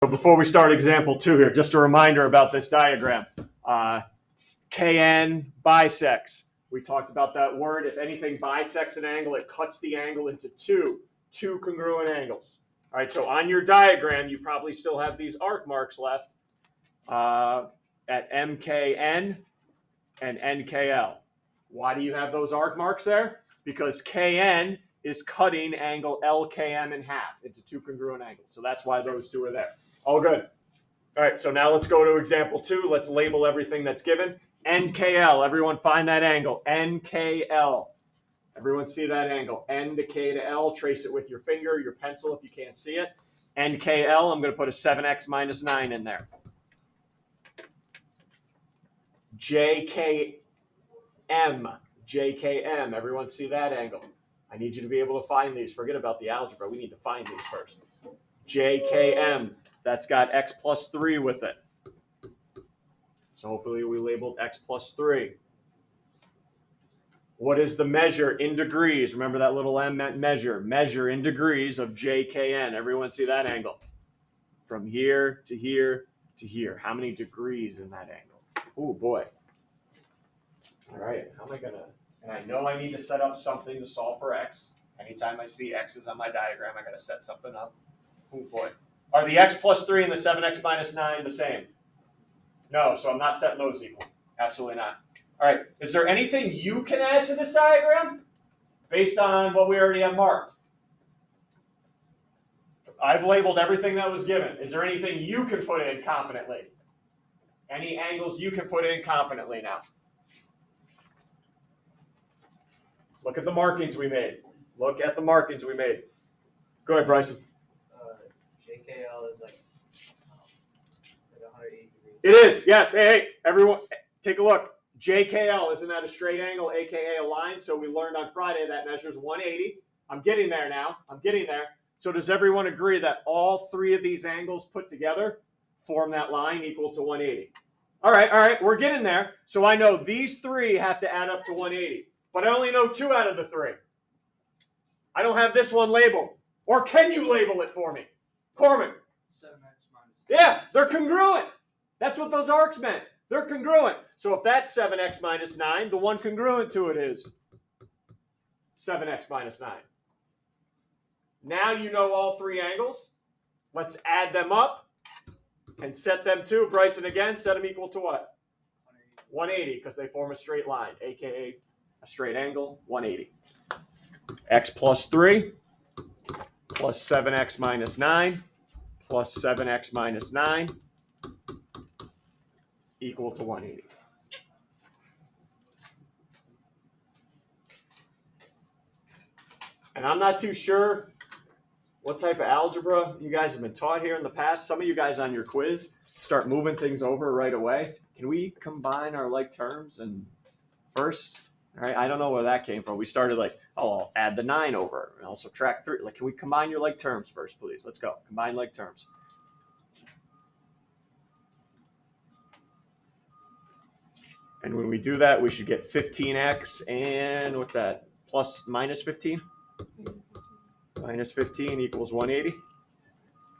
So before we start example 2 here, just a reminder about this diagram. Kn bisects. We talked about that word. If anything bisects an angle, it cuts the angle into two congruent angles. All right, so on your diagram, you probably still have these arc marks left at MKN and NKL. Why do you have those arc marks there? Because KN is cutting angle LKM in half into two congruent angles. So that's why those two are there. All good. All right, so now let's go to example 2. Let's label everything that's given. NKL, everyone find that angle. NKL. Everyone see that angle. N to K to L, trace it with your finger, your pencil if you can't see it. NKL, I'm going to put a 7x minus 9 in there. JKM, JKM, everyone see that angle. I need you to be able to find these. Forget about the algebra. We need to find these first. JKM, that's got x plus 3 with it. So hopefully we labeled x plus 3. What is the measure in degrees? Remember that little m meant measure. Measure in degrees of JKN. Everyone see that angle? From here to here to here. How many degrees in that angle? Oh, boy. All right, how am I going to... And I know I need to set up something to solve for x. Anytime I see x's on my diagram, I got to set something up. Oh, boy. Are the x plus 3 and the 7x minus 9 the same? No, so I'm not setting those equal. Absolutely not. All right, is there anything you can add to this diagram based on what we already have marked? I've labeled everything that was given. Is there anything you can put in confidently? Any angles you can put in confidently now? Look at the markings we made. Look at the markings we made. Go ahead, Bryson. JKL is like 180 degrees. It is, yes. Hey, everyone, take a look. JKL, isn't that a straight angle, aka a line? So we learned on Friday that measures 180. I'm getting there now. I'm getting there. So does everyone agree that all three of these angles put together form that line equal to 180? All right, we're getting there. So I know these three have to add up to 180. But I only know 2 out of the 3. I don't have this one labeled. Or can you label it for me? Corman. 7x minus 9. Yeah, they're congruent. That's what those arcs meant. They're congruent. So if that's 7x minus 9, the one congruent to it is 7x minus 9. Now you know all 3 angles. Let's add them up and set them to, Bryson again, set them equal to what? 180, because they form a straight line, aka a straight angle, 180. X plus 3 plus 7x minus 9 plus 7x minus 9 equal to 180. And I'm not too sure what type of algebra you guys have been taught here in the past. Some of you guys on your quiz start moving things over right away. Can we combine our like terms and first? All right, I don't know where that came from. We started like, oh, I'll add the 9 over and I'll subtract 3. Like, can we combine your like terms first, please? Let's go. Combine like terms. And when we do that, we should get 15x and what's that? Plus minus 15? Minus 15 equals 180.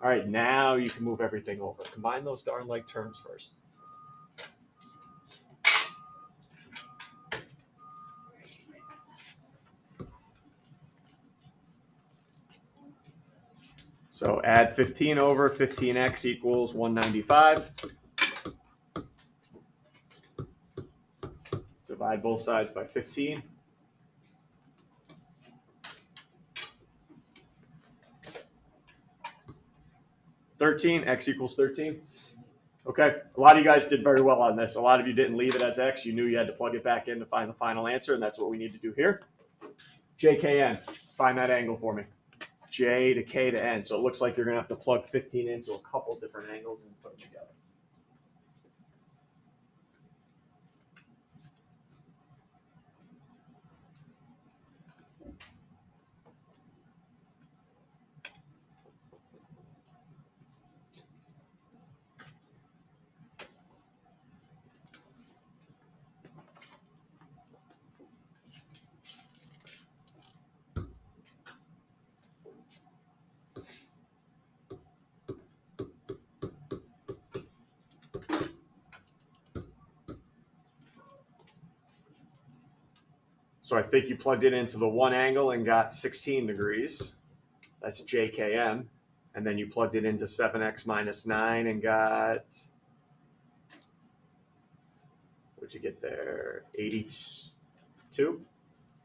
All right, now you can move everything over. Combine those darn like terms first. So add 15 over, 15x equals 195. Divide both sides by 15. X equals 13. Okay, a lot of you guys did very well on this. A lot of you didn't leave it as x. You knew you had to plug it back in to find the final answer, and that's what we need to do here. JKN, find that angle for me. J to K to N. So it looks like you're going to have to plug 15 into a couple different angles and put them together. So I think you plugged it into the one angle and got 16 degrees. That's JKM. And then you plugged it into 7x minus 9 and got, what'd you get there? 82?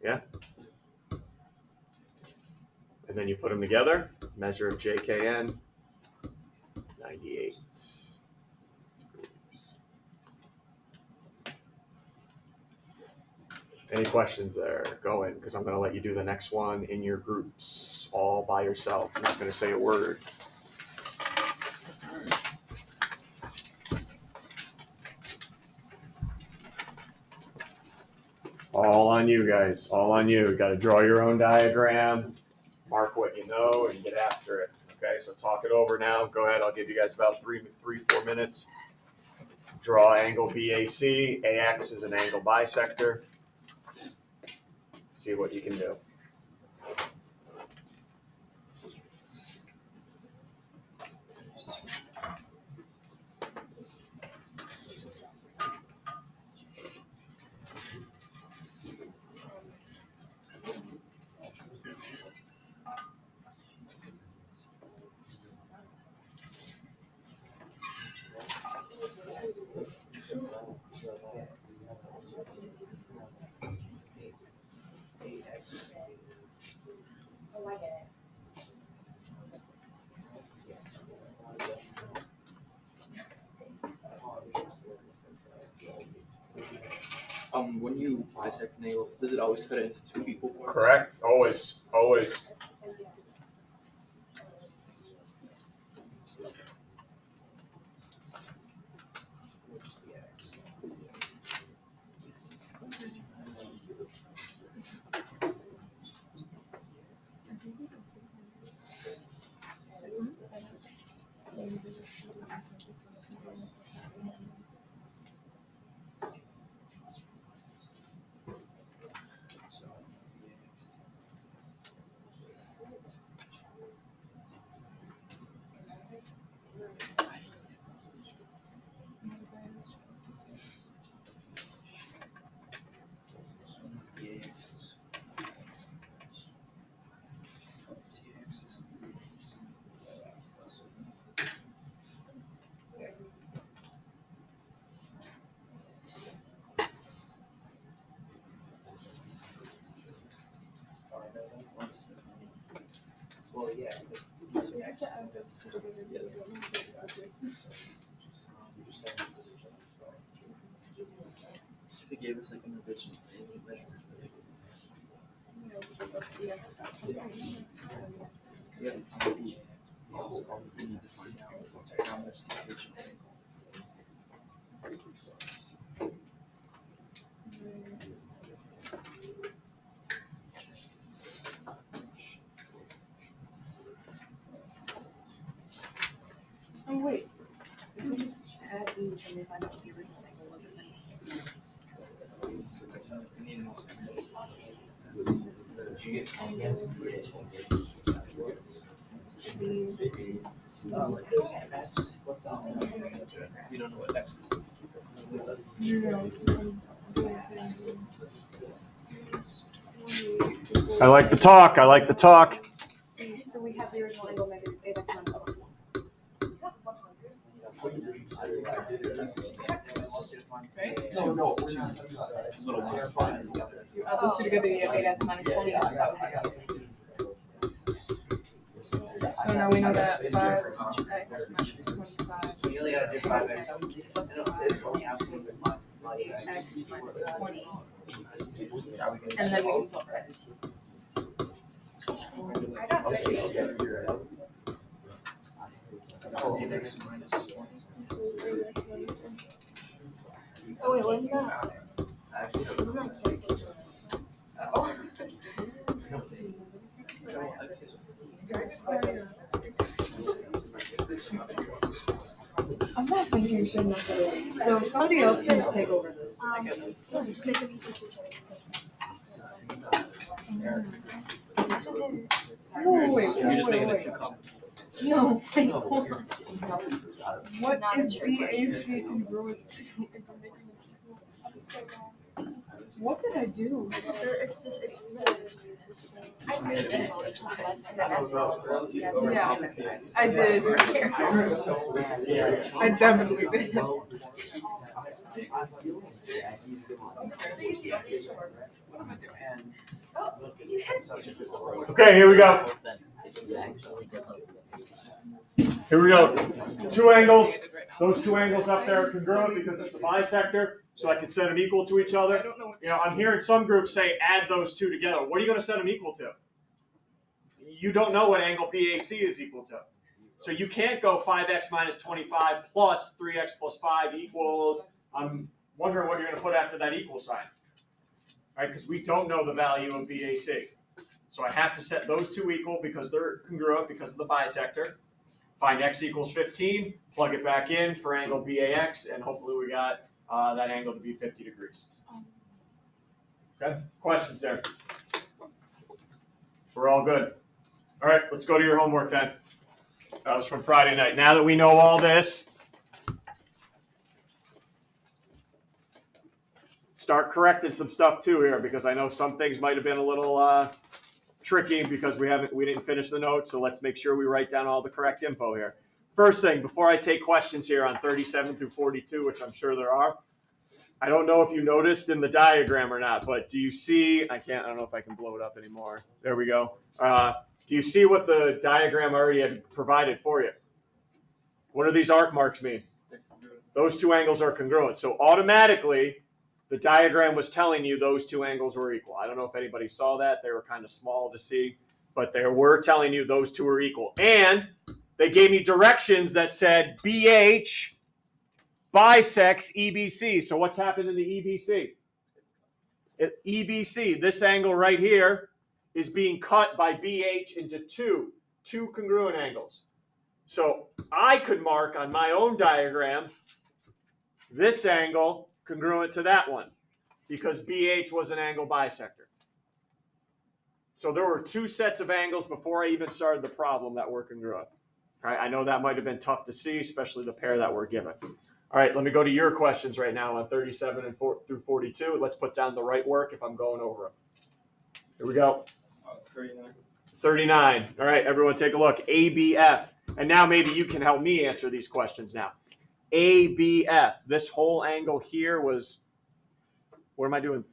Yeah. And then you put them together, measure of JKN, 98 degrees. Any questions there? Go in, because I'm going to let you do the next one in your groups, all by yourself. I'm not going to say a word. All on you guys, all on you. You got to draw your own diagram, mark what you know, and get after it. Okay, so talk it over now. Go ahead, I'll give you guys about 3-4 minutes. Draw angle BAC. AX is an angle bisector. See what you can do. When you bisect an angle, does it always cut it into 2 equal parts? Correct. Always. Always. Well, yeah. They gave us like an original measurement. Yeah. We need to find out how much the original angle. Oh wait, if we just add these and we find out what the original angle was, and then You don't know what X is. I like the talk. I like the talk. So we have the original angle negative 8x minus 1. No, we're not. It's a little more fun. Those two together, you have 8x minus 20. So now we know that 5x minus 25 You only gotta do 5x. x minus 20. And then we can solve for x. Oh wait, what is that? Oh. I'm not thinking so much of this. So somebody else can take over this, I guess. Wait. You're just making it too complicated. No, wait, hold on. What is BAC congruent to? What did I do? It's this. It's literally just this. I made it. Yeah, I did. I definitely did. Okay, here we go. Here we go. Two angles. Those two angles up there are congruent because it's a bisector, so I can set them equal to each other. You know, I'm hearing some groups say add those two together. What are you going to set them equal to? You don't know what angle BAC is equal to. So you can't go 5x minus 25 plus 3x plus 5 equals. I'm wondering what you're going to put after that equal sign. Right? Because we don't know the value of BAC. So I have to set those two equal because they're congruent because of the bisector. Find x equals 15, plug it back in for angle BAX, and hopefully we got that angle to be 50 degrees. Okay, questions there? We're all good. All right, let's go to your homework then. That was from Friday night. Now that we know all this, start correcting some stuff too here, because I know some things might have been a little tricky because we didn't finish the notes. So let's make sure we write down all the correct info here. First thing, before I take questions here on 37 through 42, which I'm sure there are, I don't know if you noticed in the diagram or not, but do you see? I don't know if I can blow it up anymore. There we go. Do you see what the diagram already had provided for you? What do these arc marks mean? Those two angles are congruent. So automatically, the diagram was telling you those two angles were equal. I don't know if anybody saw that. They were kind of small to see, but they were telling you those two are equal. And they gave me directions that said BH bisects EBC. So what's happened in the EBC? EBC, this angle right here, is being cut by BH into two congruent angles. So I could mark on my own diagram this angle congruent to that one because BH was an angle bisector. So there were two sets of angles before I even started the problem that were congruent. All right, I know that might have been tough to see, especially the pair that we're given. All right, let me go to your questions right now on 37 and through 42. Let's put down the right work if I'm going over them. Here we go. 39. 39. All right, everyone take a look. ABF. And now maybe you can help me answer these questions now. ABF. This whole angle here was, what am I doing?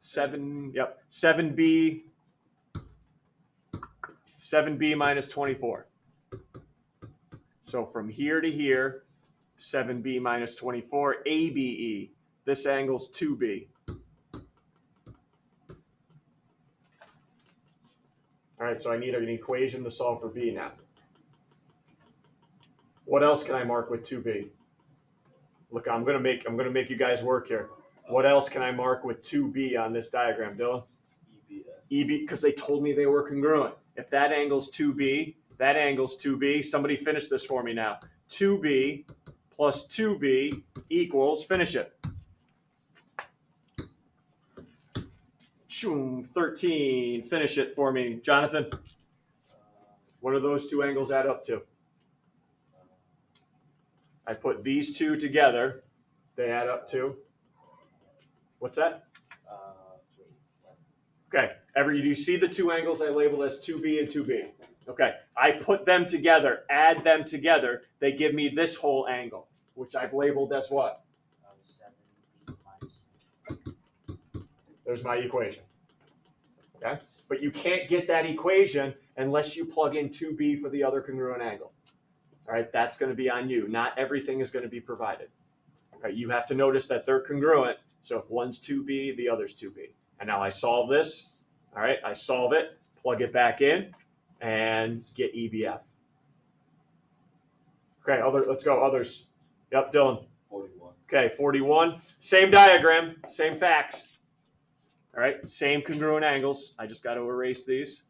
7, yep. 7B minus 24. So from here to here, 7B minus 24, ABE. This angle's 2B. All right, so I need an equation to solve for B now. What else can I mark with 2B? Look, I'm gonna make you guys work here. What else can I mark with 2B on this diagram, Dylan? EB, because they told me they were congruent. If that angle's 2B, that angle's 2B. Somebody finish this for me now. 2B plus 2B equals, finish it. 13. Finish it for me, Jonathan. What do those two angles add up to? I put these two together. They add up to. What's that? Okay. Do you see the two angles I labeled as 2B and 2B? Okay. I put them together, add them together. They give me this whole angle, which I've labeled as what? There's my equation. Okay. But you can't get that equation unless you plug in 2B for the other congruent angle. All right. That's going to be on you. Not everything is going to be provided. All right. You have to notice that they're congruent. So if one's 2B, the other's 2B. And now I solve this. All right. I solve it, plug it back in, and get EBF. Okay. Let's go. Others. Yep. Dylan. 41. Okay. 41. Same diagram. Same facts. All right. Same congruent angles. I just got to erase these.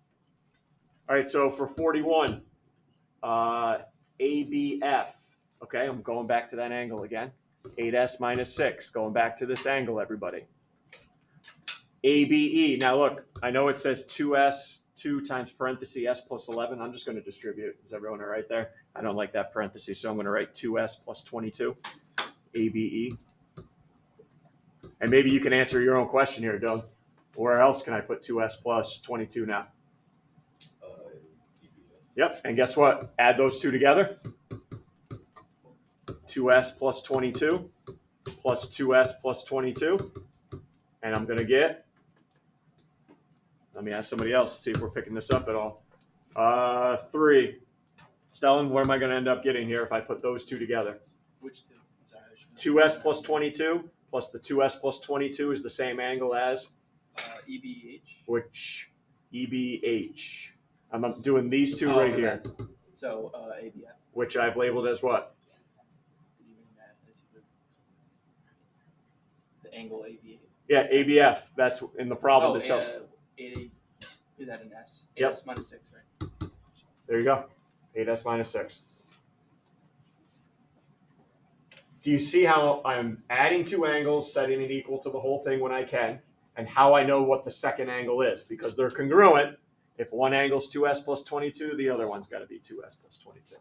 All right. So for 41, ABF. Okay. I'm going back to that angle again. 8S minus 6. Going back to this angle, everybody. ABE. Now look, I know it says 2S, 2 times parenthesis S plus 11. I'm just going to distribute. Is everyone all right there? I don't like that parenthesis, so I'm going to write 2S plus 22. ABE. And maybe you can answer your own question here, Doug. Where else can I put 2s plus 22 now? Yep, and guess what? Add those two together. 2s plus 22 plus 2s plus 22. And I'm going to get, let me ask somebody else, see if we're picking this up at all. 3. Stellan, what am I going to end up getting here if I put those two together? Which two? I'm sorry. 2s plus 22 plus the 2s plus 22 is the same angle as? EBH. Which EBH. I'm doing these two right here, So ABF. which I've labeled as what? The angle ABF. Yeah, ABF. That's in the problem. Oh, to tell. 8 is that an S? Yep. 8s minus 6, right? There you go. 8s minus 6. Do you see how I'm adding two angles, setting it equal to the whole thing when I can, and how I know what the second angle is? Because they're congruent. If one angle's 2s plus 22, the other one's got to be 2s plus 22.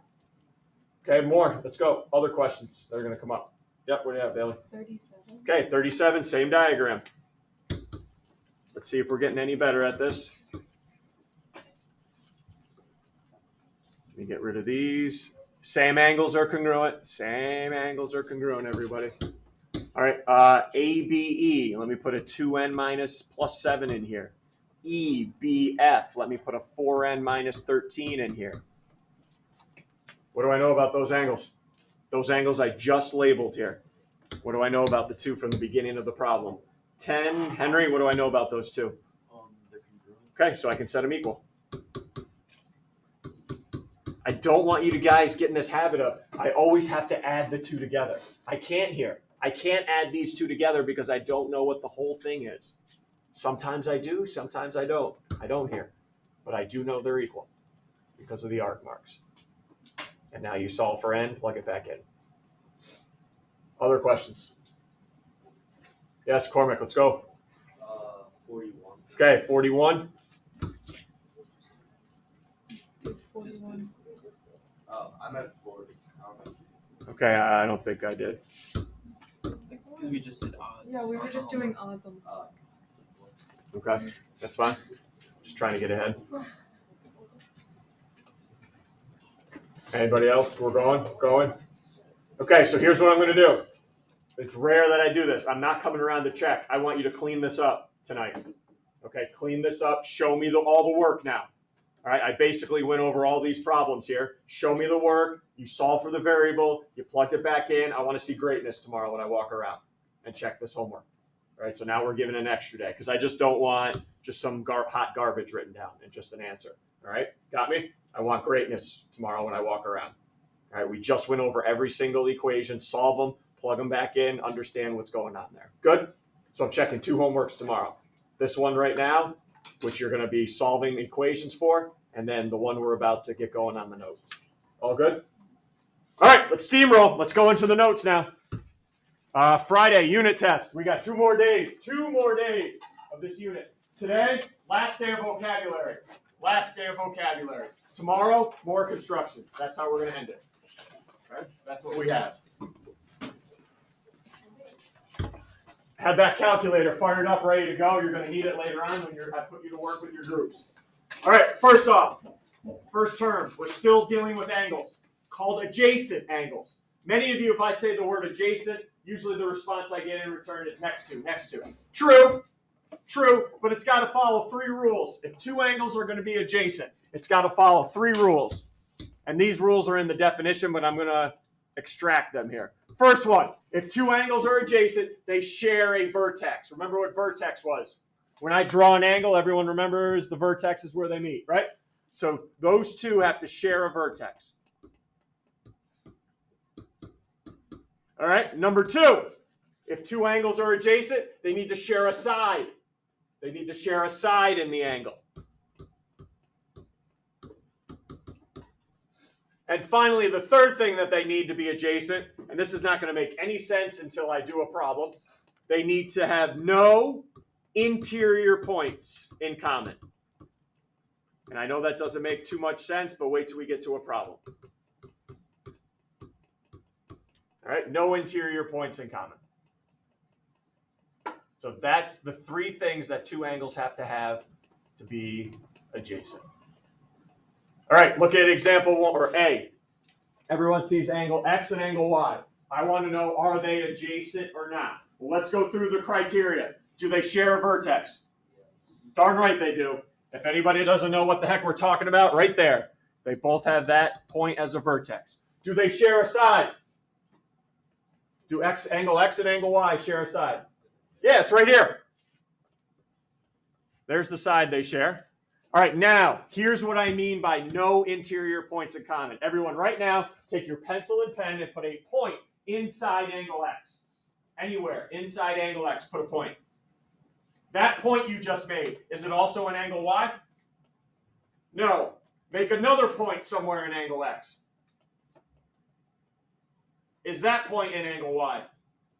Okay, more. Let's go. Other questions that are going to come up. Yep, what do you have, Bailey? 37. Okay, 37, same diagram. Let's see if we're getting any better at this. Let me get rid of these. Same angles are congruent. Same angles are congruent, everybody. All right, ABE. Let me put a 2n minus plus 7 in here. EBF. Let me put a 4n minus 13 in here. What do I know about those angles? Those angles I just labeled here. What do I know about the two from the beginning of the problem? 10. Henry, what do I know about those two? They're congruent. Okay, so I can set them equal. I don't want you to guys get in this habit of, I always have to add the two together. I can't here. I can't add these two together because I don't know what the whole thing is. Sometimes I do, sometimes I don't. I don't here. But I do know they're equal because of the arc marks. And now you solve for n, plug it back in. Other questions? Yes, Cormac, let's go. 41. Okay, 41. 41. Oh, I'm at 40. Okay, I don't think I did. Because we just did odds. Yeah, we were just doing odds on the clock. Okay, that's fine. Just trying to get ahead. Anybody else? We're going? Okay, so here's what I'm going to do. It's rare that I do this. I'm not coming around to check. I want you to clean this up tonight. Okay, clean this up. Show me all the work now. All right, I basically went over all these problems here. Show me the work. You solve for the variable. You plugged it back in. I want to see greatness tomorrow when I walk around and check this homework. All right, so now we're giving an extra day because I just don't want just some hot garbage written down and just an answer. All right, got me? I want greatness tomorrow when I walk around. All right, we just went over every single equation, solve them, plug them back in, understand what's going on there. Good? So I'm checking 2 homeworks tomorrow. This one right now, which you're going to be solving equations for, and then the one we're about to get going on the notes. All good? All right, let's steamroll. Let's go into the notes now. Friday, unit test. We got 2 more days. 2 more days of this unit. Today, last day of vocabulary. Last day of vocabulary. Tomorrow, more constructions. That's how we're going to end it. Okay? That's what we have. Have that calculator fired up, ready to go. You're going to need it later on when I put you to work with your groups. All right, first off, first term, we're still dealing with angles called adjacent angles. Many of you, if I say the word adjacent, usually the response I get in return is next to, next to. True, but it's got to follow 3 rules. If 2 angles are going to be adjacent, it's got to follow 3 rules. And these rules are in the definition, but I'm going to extract them here. First one, if 2 angles are adjacent, they share a vertex. Remember what vertex was? When I draw an angle, everyone remembers the vertex is where they meet, right? So those 2 have to share a vertex. All right, number 2, if 2 angles are adjacent, they need to share a side. They need to share a side in the angle. And finally, the third thing that they need to be adjacent, and this is not going to make any sense until I do a problem, they need to have no interior points in common. And I know that doesn't make too much sense, but wait till we get to a problem. All right, no interior points in common. So that's the three things that two angles have to be adjacent. All right, look at example 1, or A. Everyone sees angle X and angle Y. I want to know, are they adjacent or not? Well, let's go through the criteria. Do they share a vertex? Darn right they do. If anybody doesn't know what the heck we're talking about, right there. They both have that point as a vertex. Do they share a side? Do angle X and angle Y share a side? Yeah, it's right here. There's the side they share. All right, now, here's what I mean by no interior points in common. Everyone, right now, take your pencil and pen and put a point inside angle X. Anywhere inside angle X, put a point. That point you just made, is it also an angle Y? No. Make another point somewhere in angle X. Is that point in angle Y?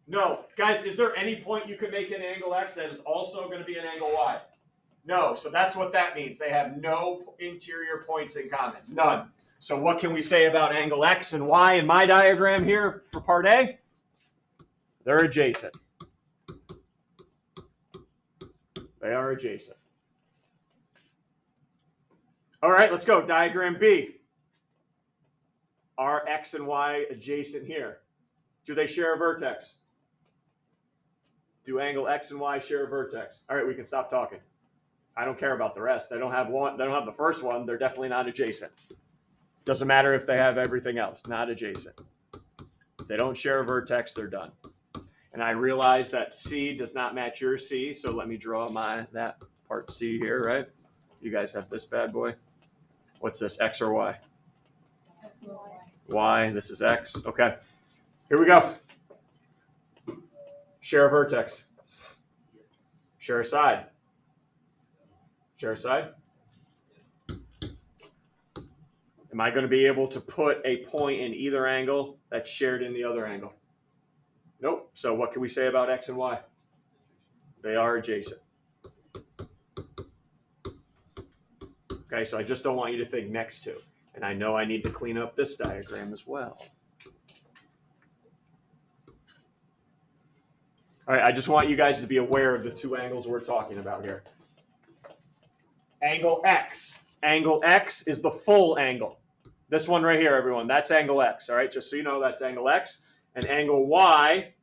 No. Guys, is there any point you can make in angle X that is also going to be an angle Y? No. So that's what that means. They have no interior points in common. None. So what can we say about angle X and Y in my diagram here for part A? They're adjacent. They are adjacent. All right, let's go. Diagram B. Are X and Y adjacent here? Do they share a vertex? Do angle X and Y share a vertex? All right, we can stop talking. I don't care about the rest. They don't have one. They don't have the first one. They're definitely not adjacent. Doesn't matter if they have everything else. Not adjacent. If they don't share a vertex, they're done. And I realize that C does not match your C, so let me draw that part C here, right? You guys have this bad boy. What's this, X or Y? Y, this is X. Okay, here we go. Share a vertex. Share a side. Share a side. Am I going to be able to put a point in either angle that's shared in the other angle? Nope. So what can we say about X and Y? They are adjacent. Okay, so I just don't want you to think next to. And I know I need to clean up this diagram as well. All right, I just want you guys to be aware of the two angles we're talking about here. Angle X. Angle X is the full angle. This one right here, everyone, that's angle X. All right, just so you know, that's angle X. And angle Y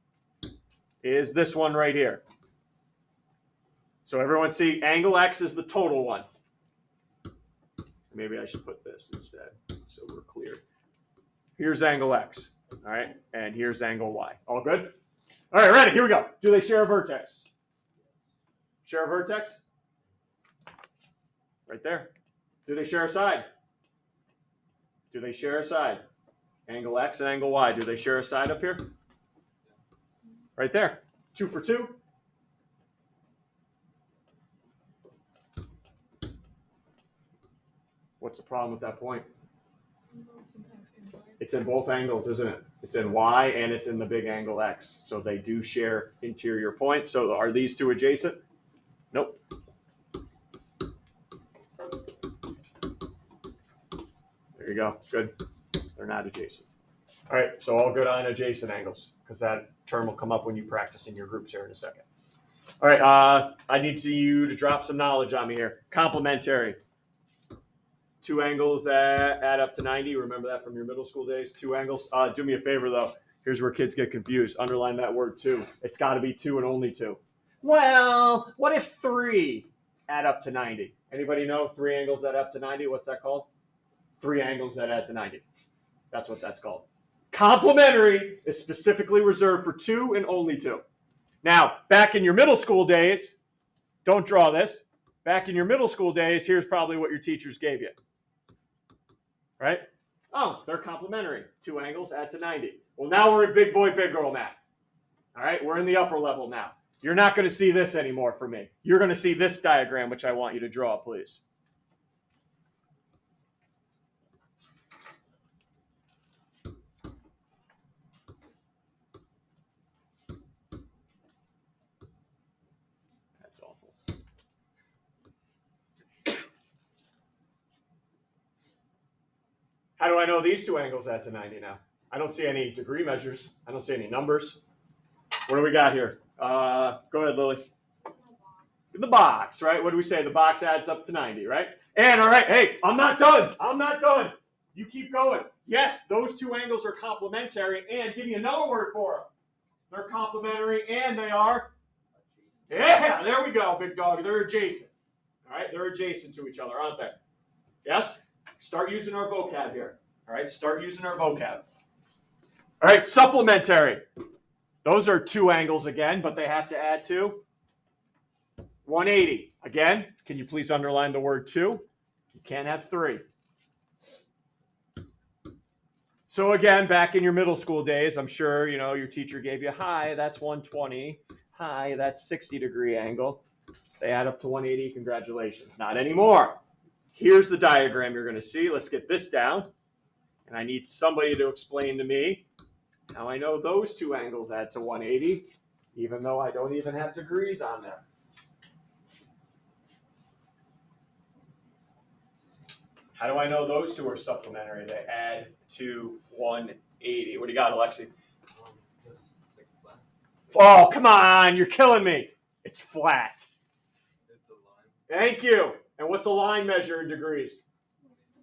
is this one right here. So everyone see, angle X is the total one. Maybe I should put this instead so we're clear. Here's angle X, all right? And here's angle Y. All good? All right, ready, here we go. Do they share a vertex? Share a vertex? Right there. Do they share a side? Do they share a side? Angle X and angle Y, do they share a side up here? Right there. 2 for 2. What's the problem with that point? It's in both angles, isn't it? It's in Y and it's in the big angle X. So they do share interior points. So are these two adjacent? Nope. There you go. Good. They're not adjacent. All right, so all good on adjacent angles, because that term will come up when you practice in your groups here in a second. All right, I need you to drop some knowledge on me here. Complementary. Two angles that add up to 90. Remember that from your middle school days? Two angles. Do me a favor, though. Here's where kids get confused. Underline that word 2. It's got to be 2 and only 2. Well, what if 3 add up to 90? Anybody know 3 angles that add up to 90? What's that called? 3 angles that add to 90. That's what that's called. Complementary is specifically reserved for 2 and only 2. Now, back in your middle school days, don't draw this. Back in your middle school days, here's probably what your teachers gave you. Right? Oh, they're complementary. 2 angles add to 90. Well, now we're in big boy, big girl math. All right? We're in the upper level now. You're not going to see this anymore for me. You're going to see this diagram, which I want you to draw, please. That's awful. How do I know these 2 angles add to 90 now? I don't see any degree measures. I don't see any numbers. What do we got here? Go ahead, Lily. The box, right? What do we say? The box adds up to 90, right? And all right, hey, I'm not done. I'm not done. You keep going. Yes, those two angles are complementary. And give me another word for them. They're complementary and they are. Yeah, there we go, big dog. They're adjacent. All right, they're adjacent to each other, aren't they? Yes? Start using our vocab here. All right, start using our vocab. All right, supplementary. Those are two angles again, but they have to add to 180. Again, can you please underline the word two? You can't have three. So again, back in your middle school days, I'm sure your teacher gave you, hi, that's 120. Hi, that's 60-degree angle. They add up to 180. Congratulations. Not anymore. Here's the diagram you're going to see. Let's get this down. And I need somebody to explain to me how I know those two angles add to 180, even though I don't even have degrees on them. How do I know those two are supplementary? They add to 180. What do you got, Alexi? It's like flat. Oh, come on. You're killing me. It's flat. It's a line. Thank you. And what's a line measure in degrees?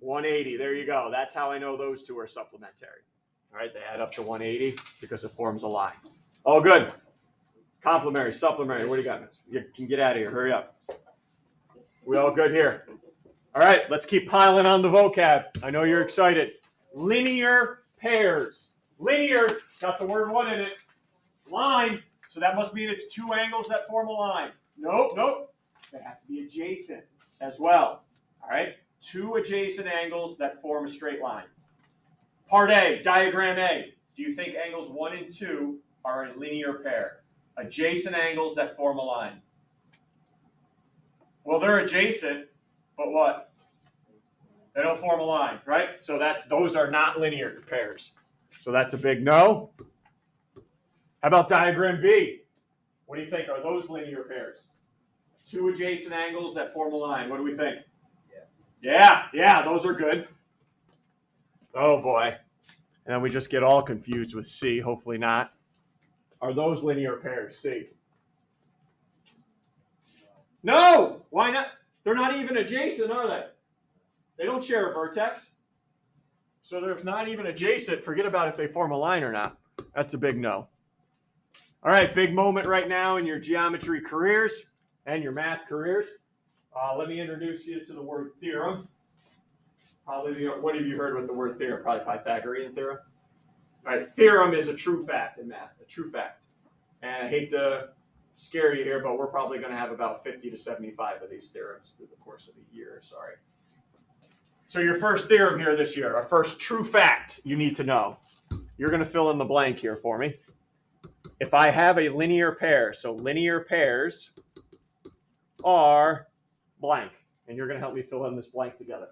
180. There you go. That's how I know those two are supplementary. All right, they add up to 180 because it forms a line. All good. Complementary, supplementary. What do you got? You can get out of here. Hurry up. We all good here? All right, let's keep piling on the vocab. I know you're excited. Linear pairs. Linear, it's got the word what in it? Line. So that must mean it's two angles that form a line. Nope. They have to be adjacent as well. All right, two adjacent angles that form a straight line. Part A, diagram A. Do you think angles 1 and 2 are a linear pair? Adjacent angles that form a line. Well, they're adjacent, but what? They don't form a line, right? So those are not linear pairs. So that's a big no. How about diagram B? What do you think? Are those linear pairs? Two adjacent angles that form a line. What do we think? Yeah, those are good. Oh boy. And then we just get all confused with C. Hopefully not. Are those linear pairs? C. No! Why not? They're not even adjacent, are they? They don't share a vertex. So they're not even adjacent. Forget about if they form a line or not. That's a big no. All right, big moment right now in your geometry careers and your math careers. Let me introduce you to the word theorem. Probably, what have you heard with the word theorem? Probably Pythagorean theorem. All right, theorem is a true fact in math, a true fact. And I hate to scare you here, but we're probably going to have about 50 to 75 of these theorems through the course of the year, sorry. So your first theorem here this year, our first true fact you need to know. You're going to fill in the blank here for me. If I have a linear pair, so linear pairs are blank, and you're going to help me fill in this blank together.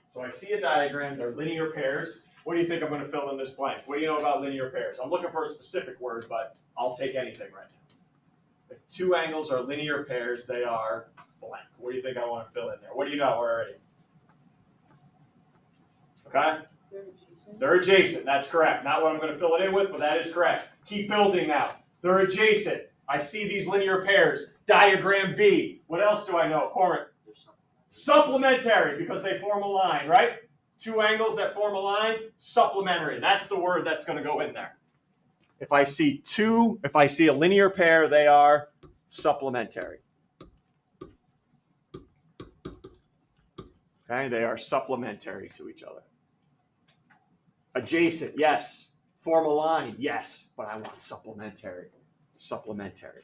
So I see a diagram, they're linear pairs. What do you think I'm going to fill in this blank? What do you know about linear pairs? I'm looking for a specific word, but I'll take anything right now. If two angles are linear pairs, they are blank. What do you think I want to fill in there? What do you know already? Okay? They're adjacent. That's correct. Not what I'm going to fill it in with, but that is correct. Keep building now. They're adjacent. I see these linear pairs. Diagram B. What else do I know? Corinth. Supplementary, because they form a line, right? Two angles that form a line, supplementary. That's the word that's going to go in there. If I see a linear pair, they are supplementary. Okay, they are supplementary to each other. Adjacent, yes. Form a line, yes. But I want supplementary. Supplementary.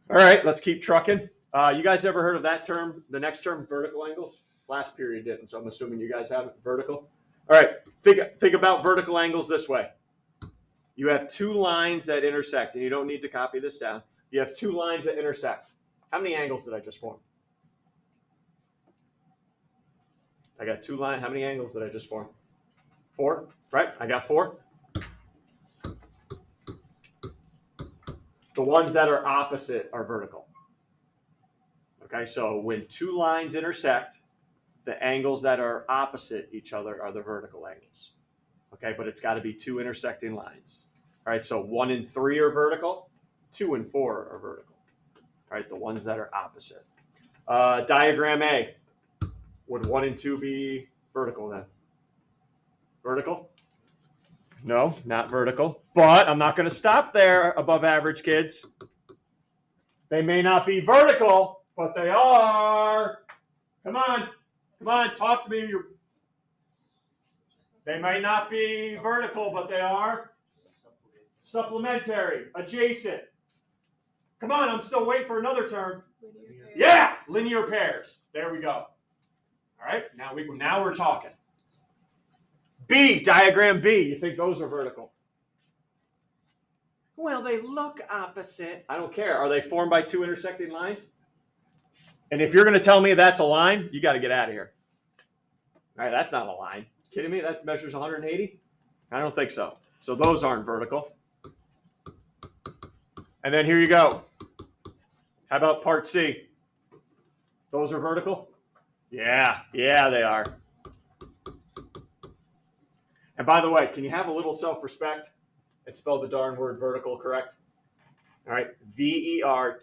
All right, let's keep trucking. You guys ever heard of that term, the next term, vertical angles? Last period didn't, so I'm assuming you guys haven't. Vertical. All right, think about vertical angles this way. You have two lines that intersect, and you don't need to copy this down. You have two lines that intersect. How many angles did I just form? I got two lines. How many angles did I just form? 4, right? I got 4. The ones that are opposite are vertical. Okay, so when two lines intersect, the angles that are opposite each other are the vertical angles. Okay, but it's got to be two intersecting lines. All right, so 1 and 3 are vertical. 2 and 4 are vertical. All right, the ones that are opposite. Diagram A. Would 1 and 2 be vertical then? Vertical? No, not vertical. But I'm not going to stop there, above average kids. They may not be vertical, but they are. Come on. Come on, talk to me. They might not be vertical, but they are supplementary, adjacent. Come on, I'm still waiting for another term. Linear pairs. Yeah, linear pairs. There we go. All right, now we're talking. B, diagram B. You think those are vertical? Well, they look opposite. I don't care. Are they formed by 2 intersecting lines? And if you're going to tell me that's a line, you got to get out of here. All right, that's not a line. Kidding me? That measures 180? I don't think so. So those aren't vertical. And then here you go. How about part C? Those are vertical? Yeah, they are. And by the way, can you have a little self-respect and spell the darn word vertical correct? All right, vertical,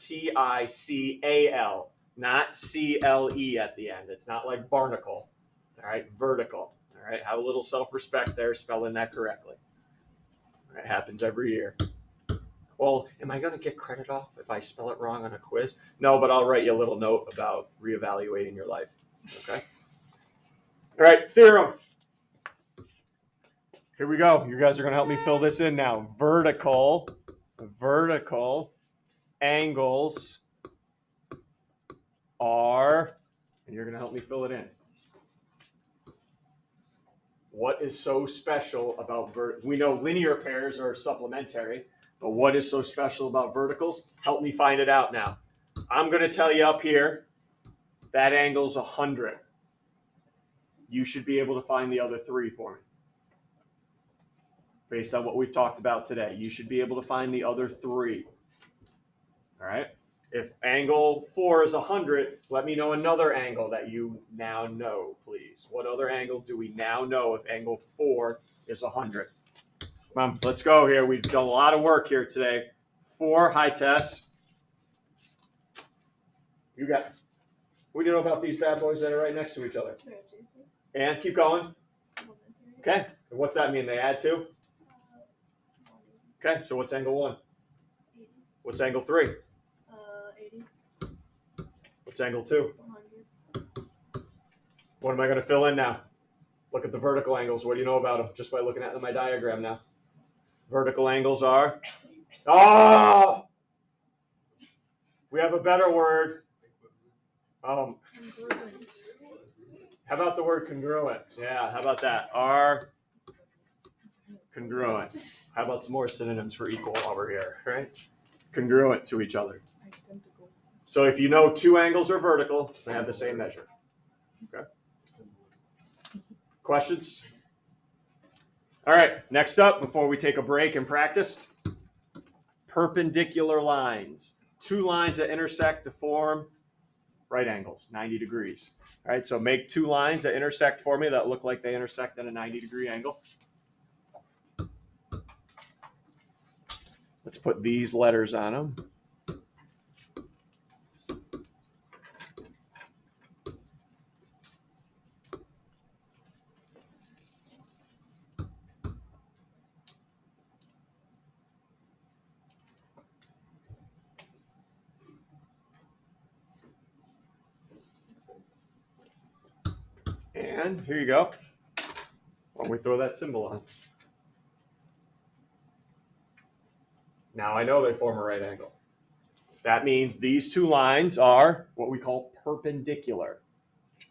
not CLE at the end. It's not like barnacle. All right, vertical. All right, have a little self-respect there, spelling that correctly. All right, happens every year. Well, am I going to get credit off if I spell it wrong on a quiz? No, but I'll write you a little note about reevaluating your life. Okay? All right, theorem. Here we go. You guys are going to help me fill this in now. Vertical angles are, and you're going to help me fill it in. What is so special about we know linear pairs are supplementary, but what is so special about verticals? Help me find it out now. I'm going to tell you up here, that angle's 100. You should be able to find the other 3 for me. Based on what we've talked about today, you should be able to find the other 3. All right? If angle 4 is 100, let me know another angle that you now know, please. What other angle do we now know if angle 4 is 100? Come on, let's go here. We've done a lot of work here today. 4, hi Tess. You got, what do you know about these bad boys that are right next to each other? They're adjacent. And keep going. Supplementary. Okay, and what's that mean? They add to? Okay, so what's angle 1? 80. What's angle 3? 80. What's angle 2? 100. What am I going to fill in now? Look at the vertical angles. What do you know about them? Just by looking at my diagram now. Vertical angles are? Oh! We have a better word. How about the word congruent? Yeah, how about that? Are congruent. How about some more synonyms for equal over here, right? Congruent to each other. Identical. So if you know 2 angles are vertical, they have the same measure. Okay. Questions? All right, next up, before we take a break and practice, perpendicular lines. 2 lines that intersect to form right angles, 90 degrees. All right, so make 2 lines that intersect for me that look like they intersect at a 90-degree angle. Let's put these letters on them. And here you go. Why don't we throw that symbol on? Now I know they form a right angle. That means these 2 lines are what we call perpendicular.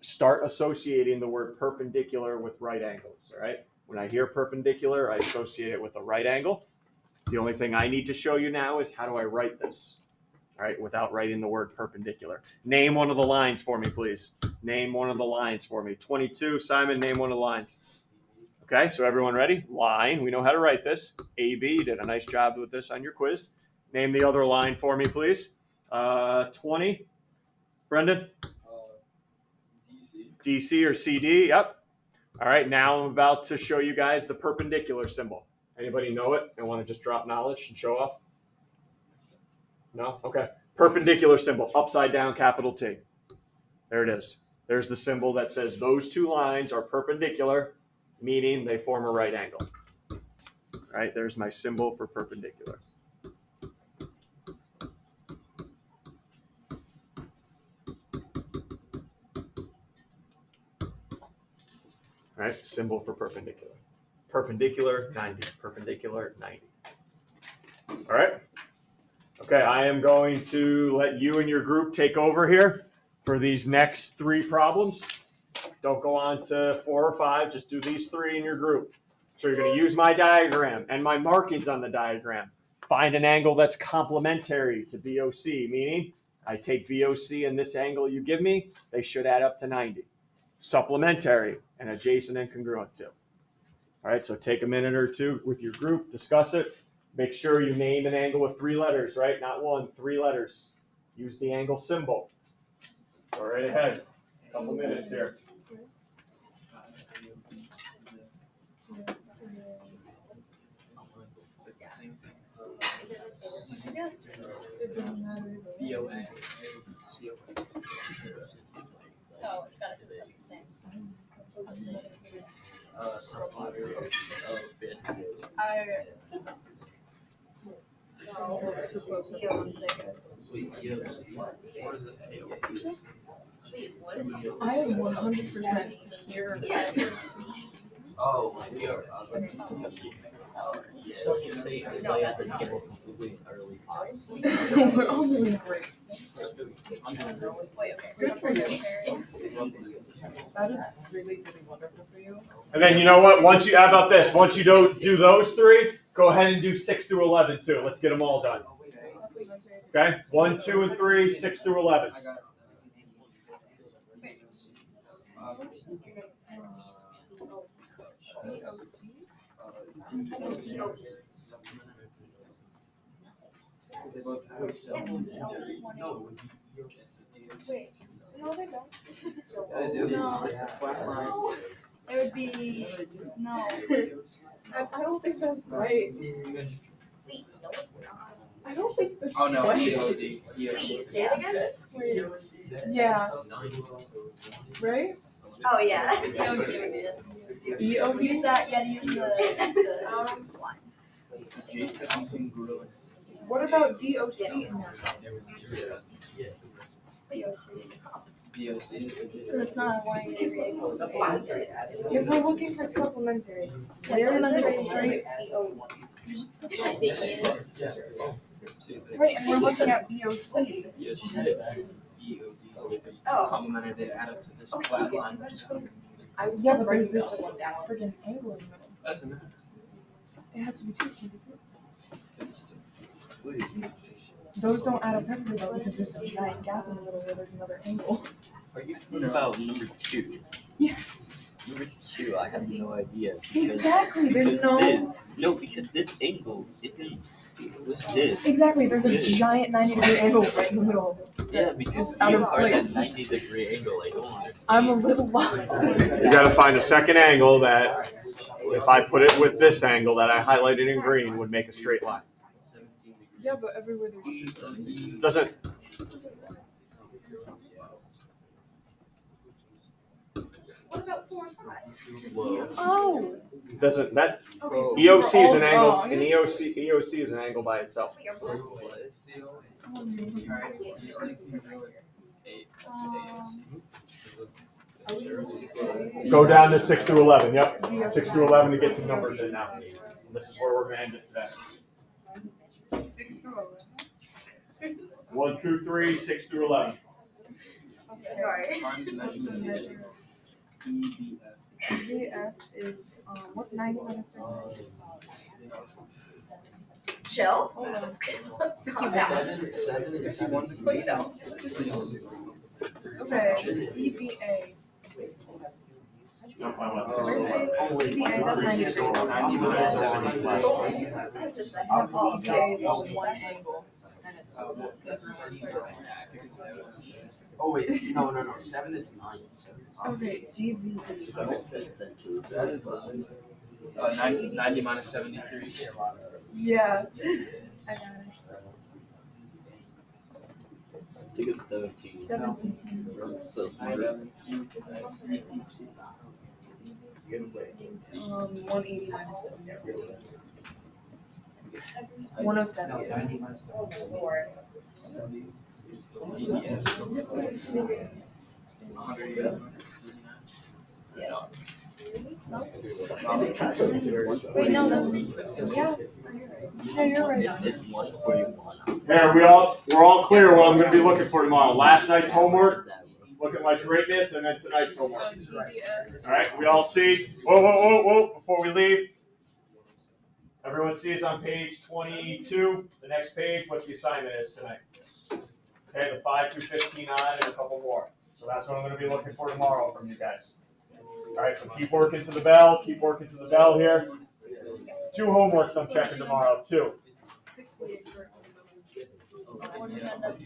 Start associating the word perpendicular with right angles, all right? When I hear perpendicular, I associate it with a right angle. The only thing I need to show you now is how do I write this, all right, without writing the word perpendicular. Name one of the lines for me, please. Name one of the lines for me. 22, Simon, name one of the lines. Okay, so everyone ready? Line, we know how to write this. AB, you did a nice job with this on your quiz. Name the other line for me, please. 20, Brendan? DC or CD, yep. All right, now I'm about to show you guys the perpendicular symbol. Anybody know it and want to just drop knowledge and show off? No? Okay. Perpendicular symbol, upside down capital T. There it is. There's the symbol that says those two lines are perpendicular, meaning they form a right angle. All right, there's my symbol for perpendicular. All right, symbol for perpendicular. Perpendicular, 90. Perpendicular, 90. All right. Okay, I am going to let you and your group take over here for these next 3 problems. Don't go on to 4 or 5, just do these 3 in your group. So you're going to use my diagram and my markings on the diagram. Find an angle that's complementary to BOC, meaning I take BOC and this angle you give me, they should add up to 90. Supplementary and adjacent and congruent to. All right, so take a minute or 2 with your group, discuss it. Make sure you name an angle with 3 letters, right? Not 1, 3 letters. Use the angle symbol. Go right ahead. A couple minutes here. BOA. Oh, it's gotta be the same. Too close to something. I am 100% here. Oh, we are. We're all doing great. Good for you. That is really, really wonderful for you. And then you know what? Once you, how about this? Once you do those 3, go ahead and do 6 through 11 too. Let's get them all done. Okay? 1, 2, and 3, 6 through 11. Wait, no, they don't. No. It would be, no. I don't think that's right. Wait, no, it's not. I don't think that's Oh no, right. EOD. Wait, say it again? Wait. Yeah. Right? Oh, yeah. EOD? Use that, yeah, use the line. Adjacent and congruent. What about DOC in there? DOC. So it's not a line degree angle. If we're looking for supplementary, where is this straight? Right, and we're looking at BOC. Oh. Complemented, they add up to this flat line. Yeah, but there's this friggin' angle in the middle. Doesn't matter. It has to be 2. Those don't add up perfectly though, because there's a giant gap in the middle where there's another angle. Are you talking about number 2? Yes. Number 2, I have no idea. Because, Exactly, there's because this angle isn't with this. Exactly, there's a giant 90-degree angle right in the middle. Yeah, because It's out you of are that place. 90-degree angle. I don't understand. I'm a little lost. You got to find a second angle that, if I put it with this angle that I highlighted in green, would make a straight line. Yeah, but everywhere there's. It doesn't. What about 4 and 5? Whoa. Oh! Doesn't that Okay, so EOC we're is all an angle, wrong. and EOC is an angle by itself. Go down to 6 through 11. Yep, 6 through 11 to get some numbers in now. This is where we're going to end it today. 6 through 11. 1 through 3, 6 through 11. Sorry. What's the measure? VF is, what's 90 minus 30? Chill. Hold on. Calm down. Well, you know. Okay, EVA. EVA, that's 90 degrees. EVA is all one angle, and it's. Oh wait, no. 7 is 9. Okay, DV is. 90 minus 73. Yeah. I got I think it's 17. it. 17. So, 180 minus 7. 107. No, 90 minus 7. Wait, no, that's. Yeah. No, you're right. it's 141. There, we're all clear what I'm going to be looking for tomorrow. Last night's homework, looking like greatness, and then tonight's homework. All right, we all see. Whoa! Before we leave, everyone sees on page 22, the next page, what the assignment is tonight. Okay, the 5 through 15 on, and a couple more. So that's what I'm going to be looking for tomorrow from you guys. All right, so keep working to the bell. Keep working to the bell here. 2 homeworks I'm checking tomorrow. 2. 68.